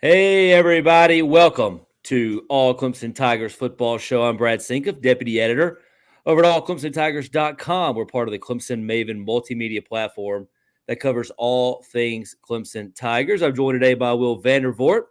Hey, everybody. Welcome to All Clemson Tigers Football Show. I'm Brad Senkiw, Deputy Editor over at allclemsontigers.com. We're part of the Clemson Maven multimedia platform that covers all things Clemson Tigers. I'm joined today by Will Vandervort,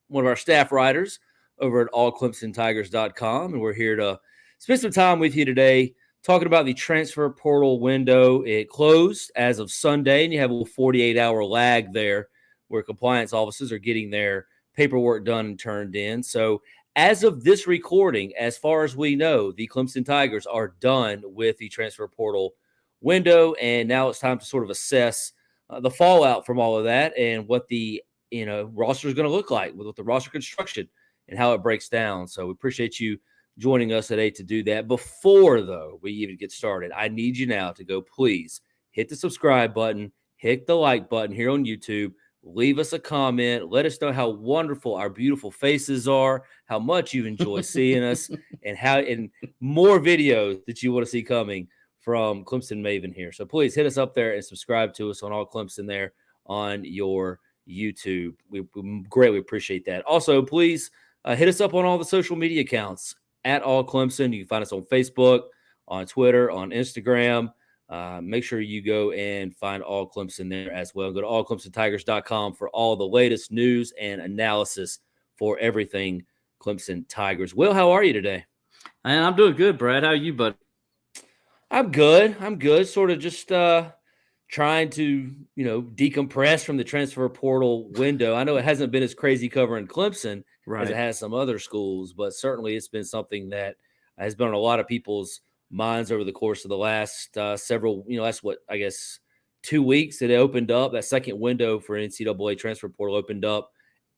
one of our staff writers over at allclemsontigers.com. And we're here to spend some time with you today talking about the transfer portal window. It closed as of Sunday, and you have a 48-hour lag there where compliance officers are getting their paperwork done and turned in. So as of this recording, as far as we know, the Clemson Tigers are done with the transfer portal window, and now it's time to sort of assess the fallout from all of that and what the roster is going to look like with the roster construction and how it breaks down. So we appreciate you joining us today to do that. Before, though, we even get started, I need you now to go, please hit the subscribe button, hit the like button here on YouTube. Leave us a comment. Let us know how wonderful our beautiful faces are, how much you enjoy seeing us, and more videos that you want to see coming from Clemson Maven here. So please hit us up there and subscribe to us on All Clemson there on your YouTube. We greatly appreciate that. Also, please hit us up on all the social media accounts at All Clemson. You can find us on Facebook, on Twitter, on Instagram. Make sure you go and find All Clemson there as well. Go to allclemsontigers.com for all the latest news and analysis for everything Clemson Tigers. Will, how are you today? Man, I'm doing good, Brad. How are you, bud? I'm good. Sort of just trying to, decompress from the transfer portal window. I know it hasn't been as crazy covering Clemson as it has some other schools, but certainly it's been something that has been on a lot of people's minds over the course of the last several, that's what, I guess, 2 weeks it opened up. That second window for NCAA transfer portal opened up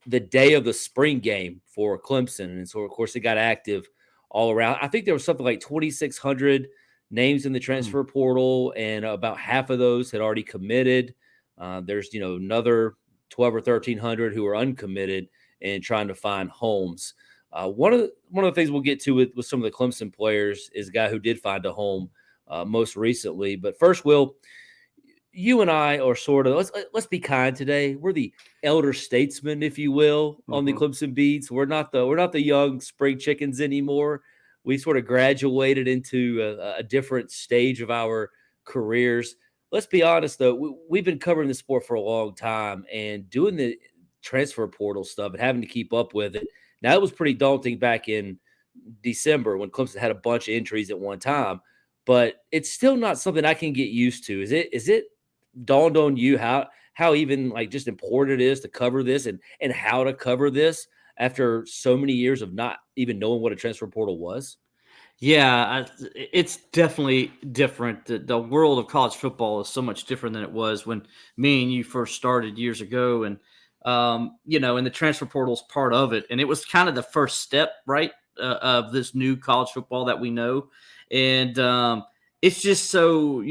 the day of the spring game for Clemson. And so, of course, it got active all around. I think there was something like 2,600 names in the transfer portal, and about half of those had already committed. There's, another 12 or 1,300 who are uncommitted and trying to find homes. One of the things we'll get to with some of the Clemson players is a guy who did find a home most recently. But first, Will, you and I are sort of let's be kind today. We're the elder statesmen, if you will, on the Clemson beats. We're not the young spring chickens anymore. We sort of graduated into a different stage of our careers. Let's be honest, though, we've been covering the sport for a long time, and doing the transfer portal stuff and having to keep up with it. Now, it was pretty daunting back in December when Clemson had a bunch of injuries at one time, but it's still not something I can get used to. Is it dawned on you how even like just important it is to cover this and how to cover this after so many years of not even knowing what a transfer portal was? Yeah, it's definitely different. The world of college football is so much different than it was when me and you first started years ago. And, and the transfer portal is part of it. And it was kind of the first step, right, of this new college football that we know. And it's just so,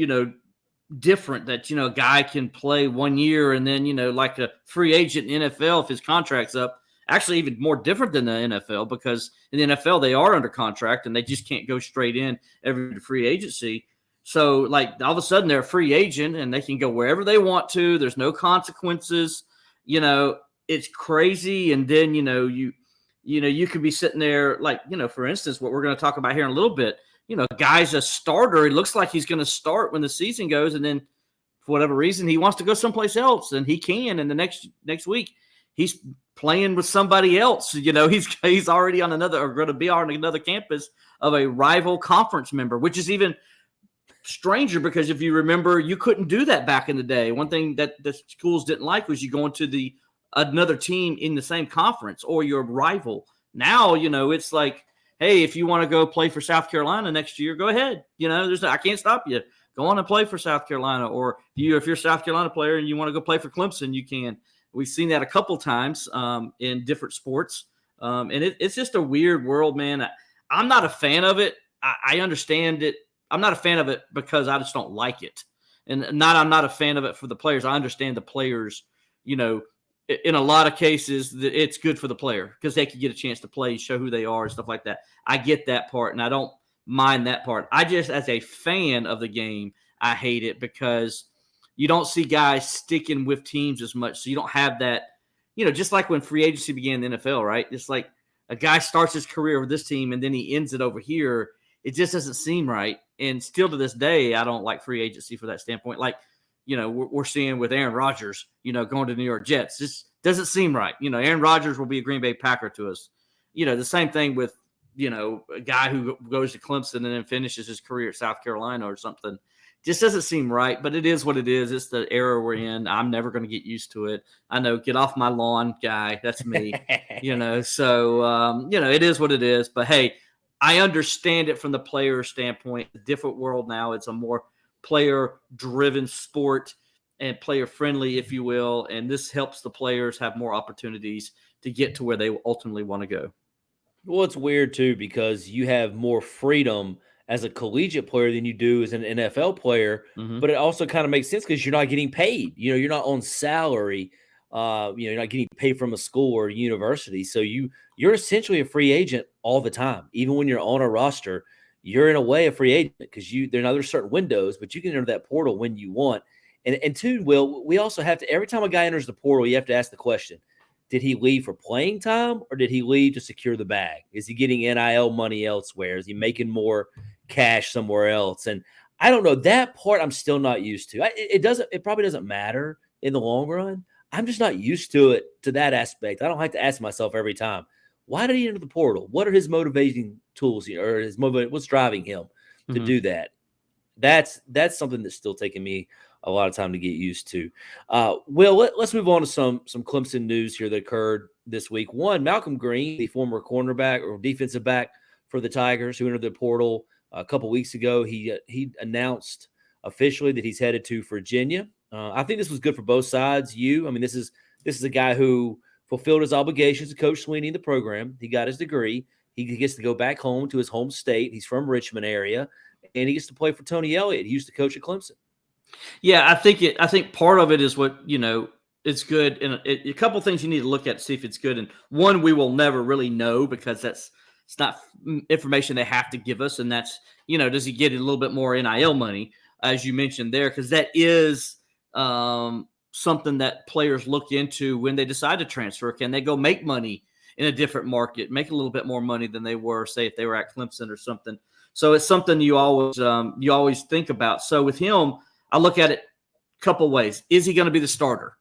different that, a guy can play 1 year and then, like a free agent in NFL, if his contract's up. Actually, even more different than the NFL, because in the NFL, they are under contract and they just can't go straight in every free agency. So, like, all of a sudden, they're a free agent and they can go wherever they want to. There's no consequences. It's crazy. And then, you could be sitting there, like, for instance, what we're going to talk about here in a little bit. Guy's a starter. It looks like he's going to start when the season goes. And then, for whatever reason, he wants to go someplace else, and he can. And the next week, he's playing with somebody else. He's already on another, or going to be on another campus of a rival conference member, which is even stranger because if you remember, you couldn't do that back in the day. One thing that the schools didn't like was you going to another team in the same conference or your rival. Now, it's like, hey, if you want to go play for South Carolina next year, go ahead. I can't stop you. Go on and play for South Carolina. Or if you're a South Carolina player and you want to go play for Clemson, you can. We've seen that a couple times in different sports. And it's just a weird world, man. I'm not a fan of it. I understand it. I'm not a fan of it because I just don't like it. And I'm not a fan of it for the players. I understand the players, in a lot of cases, it's good for the player because they can get a chance to play, show who they are and stuff like that. I get that part, and I don't mind that part. I just, as a fan of the game, I hate it because you don't see guys sticking with teams as much. So you don't have that, just like when free agency began in the NFL, right? It's like a guy starts his career with this team and then he ends it over here. It just doesn't seem right. And still to this day, I don't like free agency for that standpoint. Like, we're seeing with Aaron Rodgers, going to New York Jets. This doesn't seem right. Aaron Rodgers will be a Green Bay Packer to us. The same thing with, a guy who goes to Clemson and then finishes his career at South Carolina or something. Just doesn't seem right, but it is what it is. It's the era we're in. I'm never going to get used to it. I know, get off my lawn, guy. That's me. So it is what it is. But hey, I understand it from the player standpoint. A different world now. It's a more player-driven sport and player-friendly, if you will. And this helps the players have more opportunities to get to where they ultimately want to go. Well, it's weird too because you have more freedom as a collegiate player than you do as an NFL player, but it also kind of makes sense because you're not getting paid. You're not on salary. You're not getting paid from a school or a university, so you're essentially a free agent all the time. Even when you're on a roster, you're in a way a free agent because there's certain windows, but you can enter that portal when you want. And two, Will, we also have to, every time a guy enters the portal, you have to ask the question: did he leave for playing time or did he leave to secure the bag? Is he getting NIL money elsewhere? Is he making more cash somewhere else? And I don't know, that part I'm still not used to. It probably doesn't matter in the long run. I'm just not used to it, to that aspect. I don't like to ask myself every time, why did he enter the portal? What are his motivating tools here, or what's driving him to do that? That's something that's still taking me a lot of time to get used to. Will, let's move on to some Clemson news here that occurred this week. One, Malcolm Green, the former cornerback or defensive back for the Tigers, who entered the portal a couple weeks ago, he announced officially that he's headed to Virginia. I think this was good for both sides. This is a guy who fulfilled his obligations to Coach Sweeney in the program. He got his degree. He gets to go back home to his home state. He's from Richmond area, and he gets to play for Tony Elliott. He used to coach at Clemson. Yeah, I think part of it is what, it's good. And a couple of things you need to look at to see if it's good. And one, we will never really know because it's not information they have to give us. And that's, does he get a little bit more NIL money, as you mentioned there? Because that is something that players look into when they decide to transfer. Can they go make money in a different market, make a little bit more money than they were, say, if they were at Clemson or something? So it's something you always think about. So with him, I look at it a couple ways. Is he going to be the starter?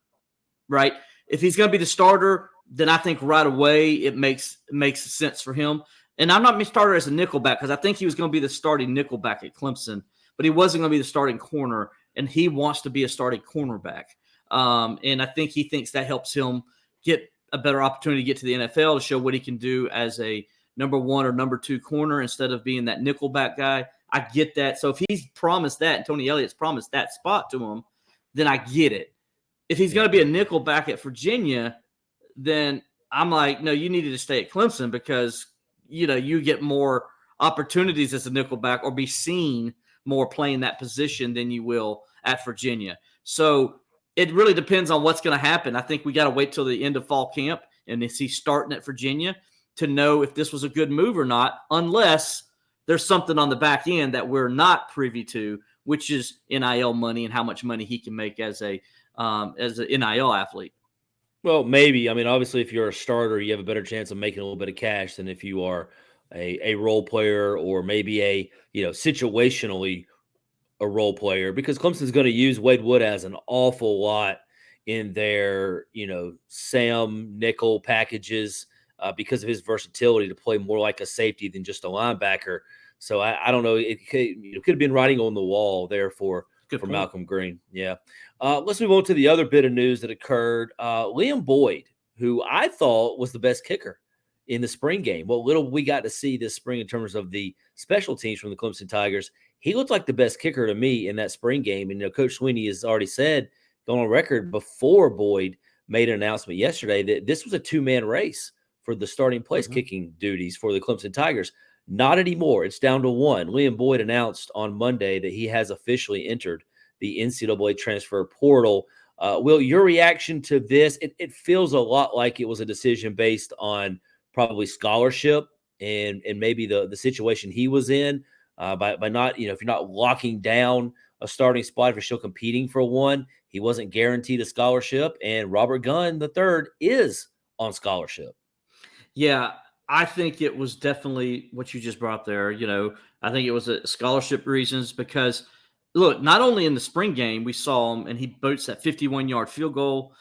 Right? If he's going to be the starter, then I think right away it makes sense for him. And I'm not going to starter as a nickelback because I think he was going to be the starting nickelback at Clemson, but he wasn't going to be the starting corner, and he wants to be a starting cornerback. And I think he thinks that helps him get a better opportunity to get to the NFL to show what he can do as a number one or number two corner instead of being that nickelback guy. I get that. So if he's promised that, and Tony Elliott's promised that spot to him, then I get it. If he's going to be a nickel back at Virginia, then I'm like, no, you needed to stay at Clemson because, you get more opportunities as a nickel back or be seen more playing that position than you will at Virginia. So it really depends on what's going to happen. I think we got to wait till the end of fall camp and is he starting at Virginia to know if this was a good move or not, unless there's something on the back end that we're not privy to, which is NIL money and how much money he can make as an NIL athlete. Well, maybe. Obviously, if you're a starter, you have a better chance of making a little bit of cash than if you are a role player or maybe situationally a role player, because Clemson's going to use Wade Wood as an awful lot in their, Sam nickel packages because of his versatility to play more like a safety than just a linebacker. So I don't know. It could have been writing on the wall there for Malcolm Green. Yeah. Let's move on to the other bit of news that occurred. Liam Boyd, who I thought was the best kicker in the spring game. What little we got to see this spring in terms of the special teams from the Clemson Tigers, he looked like the best kicker to me in that spring game. And Coach Sweeney has already said, going on record before Boyd made an announcement yesterday, that this was a two-man race for the starting place kicking duties for the Clemson Tigers. Not anymore. It's down to one. Liam Boyd announced on Monday that he has officially entered the NCAA transfer portal. Will, your reaction to this? It feels a lot like it was a decision based on probably scholarship and maybe the situation he was in by not, if you're not locking down a starting spot, if you're still competing for one, he wasn't guaranteed a scholarship, and Robert Gunn III is on scholarship. Yeah, I think it was definitely what you just brought there. I think it was a scholarship reasons because look, not only in the spring game we saw him and he boots that 51-yard field goal.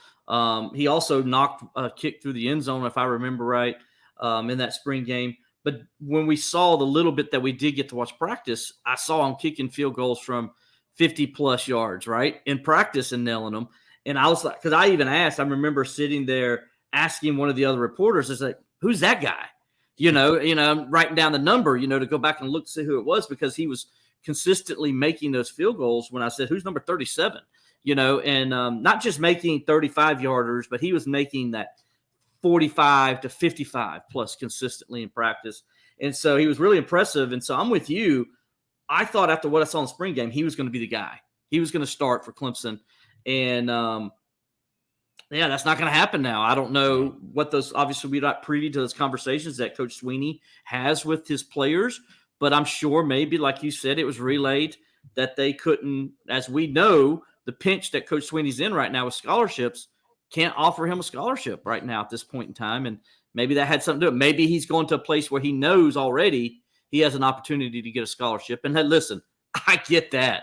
He also knocked a kick through the end zone, if I remember right, in that spring game. But when we saw the little bit that we did get to watch practice, I saw him kicking field goals from 50 plus yards, right, in practice and nailing them. And I was like, because I even asked, I remember sitting there asking one of the other reporters, is like, who's that guy? I'm writing down the number, to go back and look to see who it was because he was consistently making those field goals when I said, who's number 37? And not just making 35 yarders, but he was making that 45 to 55 plus consistently in practice. And so he was really impressive. And so I'm with you. I thought after what I saw in the spring game, he was going to be the guy. He was going to start for Clemson. And yeah, that's not going to happen now. I don't know what those – obviously, we're not privy to those conversations that Coach Sweeney has with his players, but I'm sure maybe, like you said, it was relayed that they couldn't – as we know, the pinch that Coach Sweeney's in right now with scholarships can't offer him a scholarship right now at this point in time, and maybe that had something to do with it. Maybe he's going to a place where he knows already he has an opportunity to get a scholarship. And, hey, listen, I get that.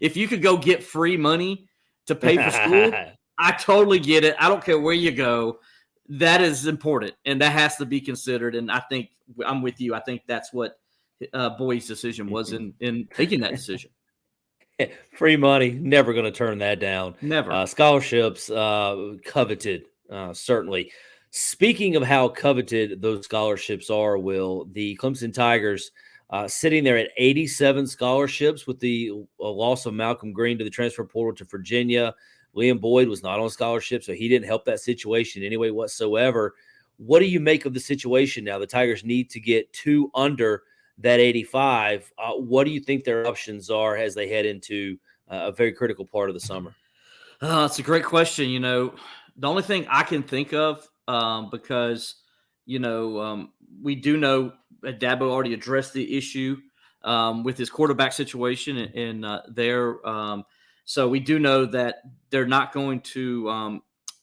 If you could go get free money to pay for school – I totally get it. I don't care where you go. That is important, and that has to be considered. And I think I'm with you. I think that's what Boyd's decision was in making that decision. Free money, never going to turn that down. Never. Scholarships, coveted, certainly. Speaking of how coveted those scholarships are, Will, the Clemson Tigers sitting there at 87 scholarships with the loss of Malcolm Green to the transfer portal to Virginia. Liam Boyd was not on scholarship, so he didn't help that situation anyway whatsoever. What do you make of the situation now? The Tigers need to get 2 under that 85. What do you think their options are as they head into a very critical part of the summer? It's a great question. The only thing I can think of, because, we do know Dabo already addressed the issue with his quarterback situation and there. So we do know that they're not going to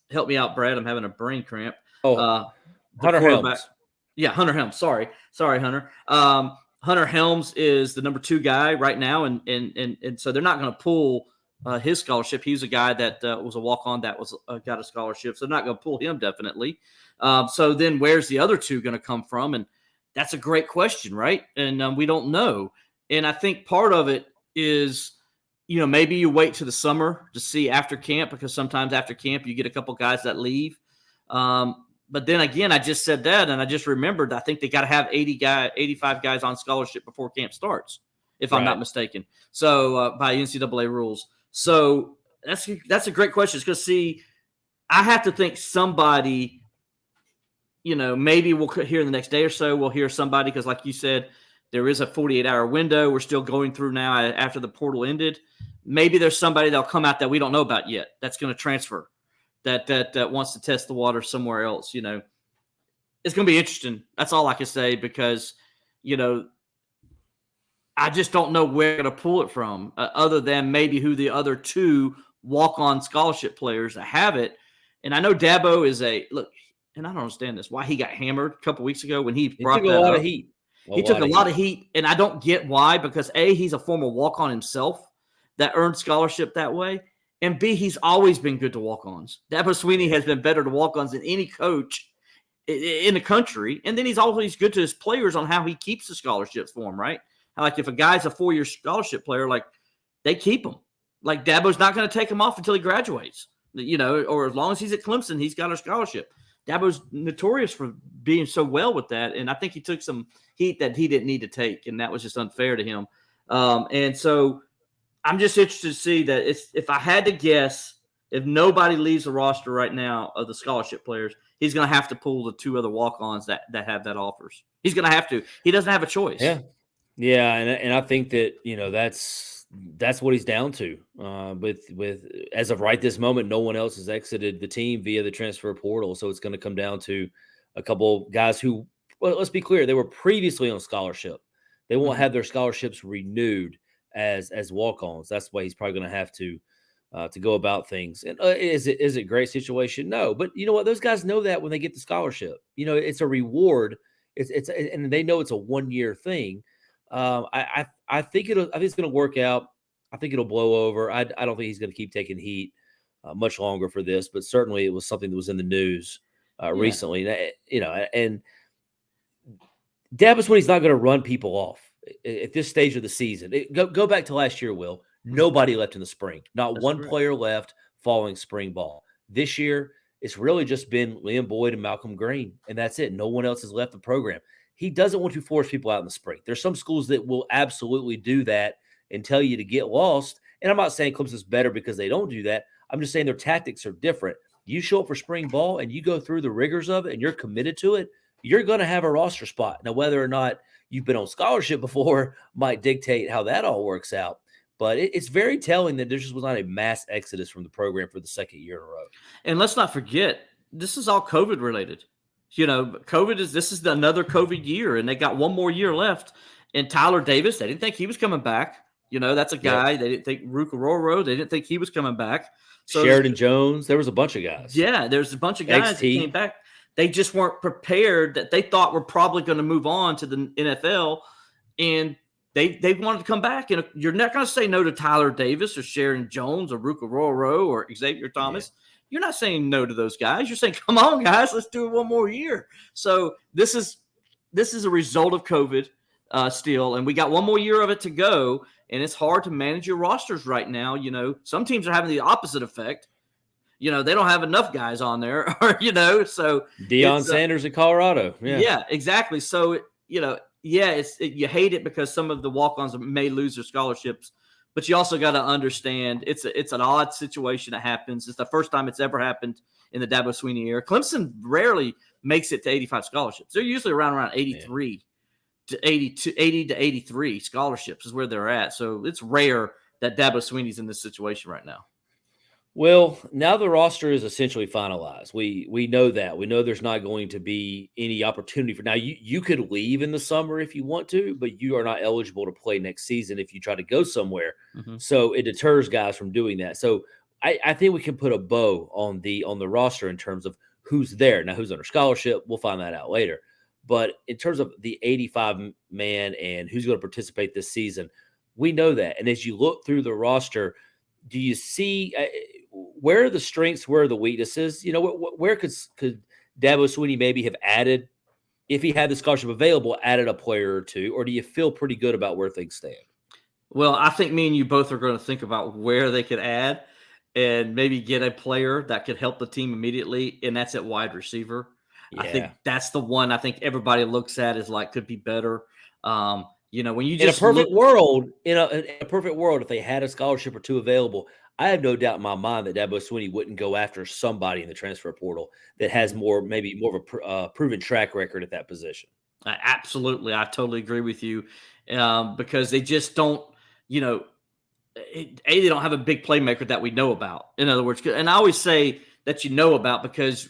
help me out, Brad. I'm having a brain cramp. Hunter Helms. Yeah, Hunter Helms. Sorry, Hunter. Hunter Helms is the number 2 guy right now, and so they're not going to pull his scholarship. He's a guy that was a walk-on that was got a scholarship, so they're not going to pull him definitely. So then where's the other 2 going to come from? And that's a great question, right? And we don't know. And I think part of it is – maybe you wait to the summer to see after camp because sometimes after camp you get a couple guys that leave. But then again, I just said that and I just remembered I think they got to have 85 guys on scholarship before camp starts, if I'm not mistaken. So by NCAA rules. So that's a great question. It's because, I have to think somebody, maybe we'll hear in the next day or so, we'll hear somebody because like you said, there is a 48-hour window. We're still going through now after the portal ended. Maybe there's somebody that'll come out that we don't know about yet that's going to transfer, that wants to test the water somewhere else. It's going to be interesting. That's all I can say because, I just don't know where to pull it from other than maybe who the other 2 walk-on scholarship players that have it. And I know Dabo is and I don't understand this, why he got hammered a couple weeks ago when he brought that up. A lot of heat. He took a lot of heat, and I don't get why, because A, he's a former walk-on himself that earned scholarship that way, and B, he's always been good to walk-ons. Dabo Sweeney has been better to walk-ons than any coach in the country, and then he's always good to his players on how he keeps the scholarships for them, right? Like if a guy's a 4-year scholarship player, like they keep him. Like Dabo's not going to take him off until he graduates, or as long as he's at Clemson, he's got a scholarship. Dabo's notorious for being so well with that, and I think he took some heat that he didn't need to take, and that was just unfair to him. And so I'm just interested to see that if I had to guess, if nobody leaves the roster right now of the scholarship players, he's going to have to pull the 2 other walk-ons that have that offers. He's going to have to. He doesn't have a choice. Yeah, and I think that that's what he's down to. With as of right this moment, no one else has exited the team via the transfer portal, so it's going to come down to a couple guys who, well, let's be clear, they were previously on scholarship. They won't have their scholarships renewed as walk-ons. That's why he's probably going to have to to go about things. And is it a great situation? No, but you know what? Those guys know that when they get the scholarship. It's a reward. And they know it's a 1-year thing. I think it's going to work out. I think it'll blow over. I don't think he's going to keep taking heat much longer for this, but certainly it was something that was in the news recently. And Dabo Swinney's not going to run people off at this stage of the season. Go back to last year, Will. Nobody left in the spring. Not one player left following spring ball. This year, it's really just been Liam Boyd and Malcolm Green, and that's it. No one else has left the program. He doesn't want to force people out in the spring. There's some schools that will absolutely do that and tell you to get lost. And I'm not saying Clemson's better because they don't do that. I'm just saying their tactics are different. You show up for spring ball and you go through the rigors of it and you're committed to it, you're going to have a roster spot. Now, whether or not you've been on scholarship before might dictate how that all works out. But it's very telling that there just was not a mass exodus from the program for the second year in a row. And let's not forget, this is all COVID related. This is another COVID year, and they got one more year left. And Tyler Davis, they didn't think he was coming back. That's a guy. They didn't think Rukaroro, they didn't think he was coming back. So Sheridan Jones, there was a bunch of guys. Yeah, there's a bunch of guys that came back. They just weren't prepared, that they thought were probably going to move on to the NFL, and they wanted to come back. And you're not going to say no to Tyler Davis or Sheridan Jones or Rukaroro or Xavier Thomas. Yeah. You're not saying no to those guys. You're saying, come on, guys, let's do it one more year. So this is a result of COVID still, and we got one more year of it to go, and it's hard to manage your rosters right now. Some teams are having the opposite effect. They don't have enough guys on there, so Deion Sanders in Colorado. Yeah, exactly. So, you hate it because some of the walk-ons may lose their scholarships, but you also got to understand it's an odd situation that happens. It's the first time it's ever happened in the Dabo Swinney era. Clemson rarely makes it to 85 scholarships. They're usually around 83 to 80 to 83 scholarships is where they're at. So it's rare that Dabo Swinney's in this situation right now. Well, now the roster is essentially finalized. We know that. We know there's not going to be any opportunity for now. You could leave in the summer if you want to, but you are not eligible to play next season if you try to go somewhere. Mm-hmm. So it deters guys from doing that. So I think we can put a bow on the roster in terms of who's there. Now, who's under scholarship, we'll find that out later. But in terms of the 85-man and who's going to participate this season, we know that. And as you look through the roster, do you see where are the strengths, where are the weaknesses? Where could Dabo Swinney maybe have added, if he had the scholarship available, added a player or two, or do you feel pretty good about where things stand? Well, I think me and you both are going to think about where they could add and maybe get a player that could help the team immediately, and that's at wide receiver. Yeah. I think that's the one I think everybody looks at as like could be better. When you just in a perfect world, if they had a scholarship or two available, I have no doubt in my mind that Dabo Swinney wouldn't go after somebody in the transfer portal that has maybe more of a proven track record at that position. Absolutely. I totally agree with you because they just don't, they don't have a big playmaker that we know about. In other words, and I always say that about because,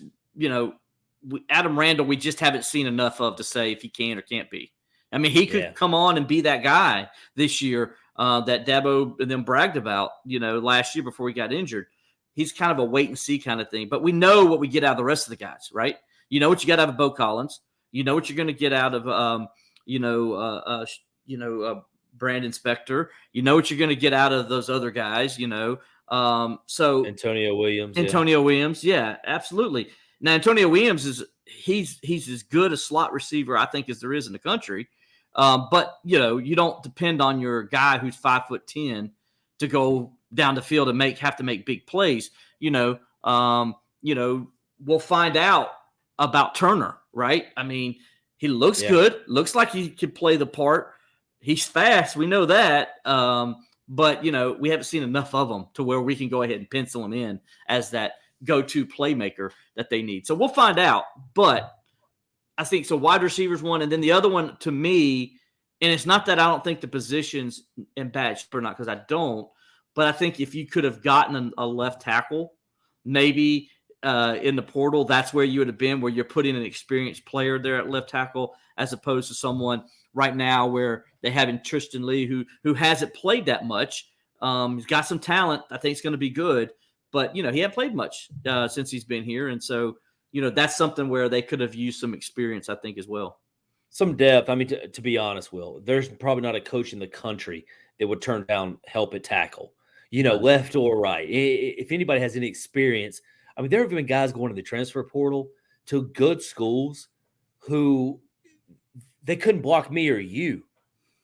Adam Randall, we just haven't seen enough of to say if he can or can't be. I mean, he could come on and be that guy this year that Dabo and them bragged about, last year before he got injured. He's kind of a wait and see kind of thing. But we know what we get out of the rest of the guys, right? You know what you got out of Bo Collins. You know what you're going to get out of, Brandon Spector. You know what you're going to get out of those other guys, So Antonio Williams, yeah, absolutely. Now, Antonio Williams he's as good a slot receiver, I think, as there is in the country. But, you don't depend on your guy who's 5'10" to go down the field and have to make big plays. We'll find out about Turner, right? I mean, he looks good. Looks like he could play the part. He's fast. We know that. But, we haven't seen enough of him to where we can go ahead and pencil him in as that go-to playmaker that they need. So we'll find out. But I think so. Wide receivers one, and then the other one to me, and it's not that I don't think the position's in bad shape or not, because I don't. But I think if you could have gotten a left tackle, maybe in the portal, that's where you would have been, where you're putting an experienced player there at left tackle, as opposed to someone right now where they have Tristan Lee who hasn't played that much. He's got some talent. I think it's going to be good. But, he hadn't played much since he's been here. And so, that's something where they could have used some experience, I think, as well. Some depth. I mean, to be honest, Will, there's probably not a coach in the country that would turn down help at tackle, Right. left or right. If anybody has any experience, I mean, there have been guys going to the transfer portal to good schools who they couldn't block me or you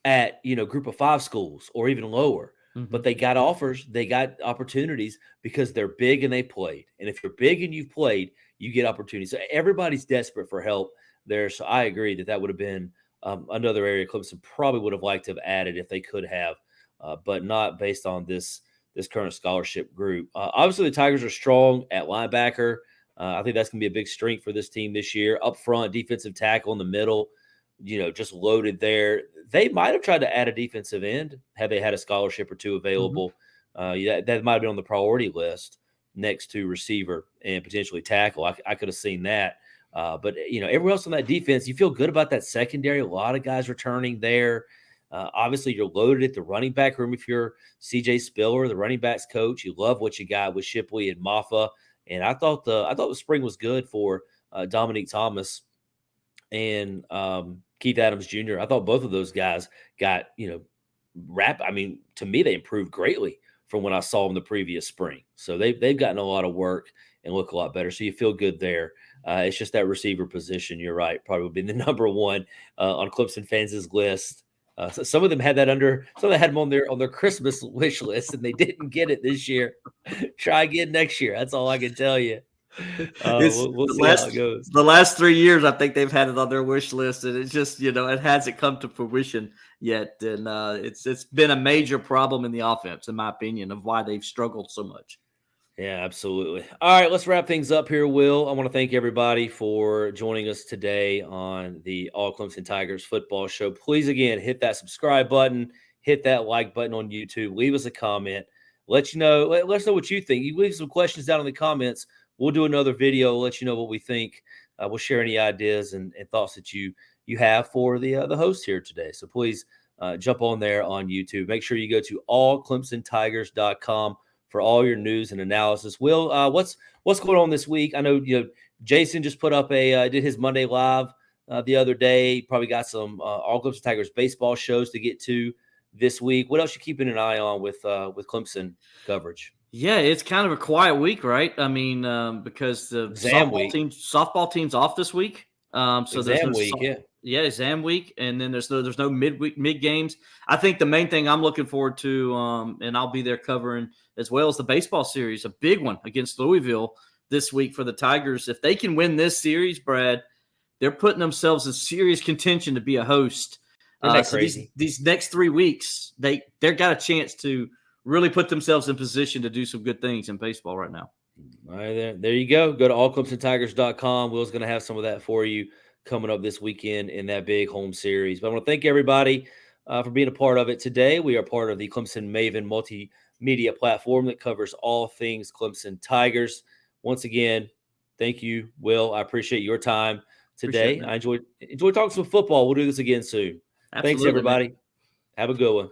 at, group of 5 schools or even lower. But they got offers, they got opportunities because they're big and they played. And if you're big and you've played, you get opportunities. So everybody's desperate for help there. So I agree that would have been another area Clemson probably would have liked to have added if they could have, but not based on this current scholarship group. Obviously, the Tigers are strong at linebacker. I think that's going to be a big strength for this team this year. Up front, defensive tackle in the middle, just loaded there. They might have tried to add a defensive end had they had a scholarship or two available. That might have been on the priority list next to receiver and potentially tackle. I could have seen that. But everyone else on that defense, you feel good about that secondary. A lot of guys returning there. Obviously, you're loaded at the running back room if you're CJ Spiller, the running backs coach. You love what you got with Shipley and Maffa. And I thought the spring was good for Dominique Thomas and Keith Adams Jr. I thought both of those guys got, I mean, to me, they improved greatly from when I saw them the previous spring. So they've gotten a lot of work and look a lot better. So you feel good there. It's just that receiver position. You're right. Probably would be the number one on Clemson fans' list. So some of them had that some of them had them on their Christmas wish list, and they didn't get it this year. Try again next year. That's all I can tell you. We'll see how it goes. The last 3 years, I think they've had it on their wish list, and it's just it hasn't come to fruition yet. And it's been a major problem in the offense, in my opinion, of why they've struggled so much. Yeah, absolutely. All right, let's wrap things up here, Will. I want to thank everybody for joining us today on the All Clemson Tigers football show. Please, again, hit that subscribe button, hit that like button on YouTube, leave us a comment. Let us know what you think. You leave some questions down in the comments. We'll do another video, let you know what we think. We'll share any ideas and thoughts that you have for the host here today. So please jump on there on YouTube. Make sure you go to allclemsontigers.com for all your news and analysis. Will, what's going on this week? I know Jason just put up did his Monday Live the other day. Probably got some All Clemson Tigers baseball shows to get to this week. What else you keeping an eye on with Clemson coverage? Yeah, it's kind of a quiet week, right? I mean, because the softball team's off this week. So exam week, exam week, and then there's no mid games. I think the main thing I'm looking forward to, and I'll be there covering as well, as the baseball series, a big one against Louisville this week for the Tigers. If they can win this series, Brad, they're putting themselves in serious contention to be a host. Isn't that crazy? These next 3 weeks, they've got a chance to really put themselves in position to do some good things in baseball right now. All right, there you go. Go to allclemsontigers.com. Will's going to have some of that for you coming up this weekend in that big home series. But I want to thank everybody for being a part of it today. We are part of the Clemson Maven multimedia platform that covers all things Clemson Tigers. Once again, thank you, Will. I appreciate your time today. I enjoyed talking some football. We'll do this again soon. Absolutely, Thanks, everybody. Man. Have a good one.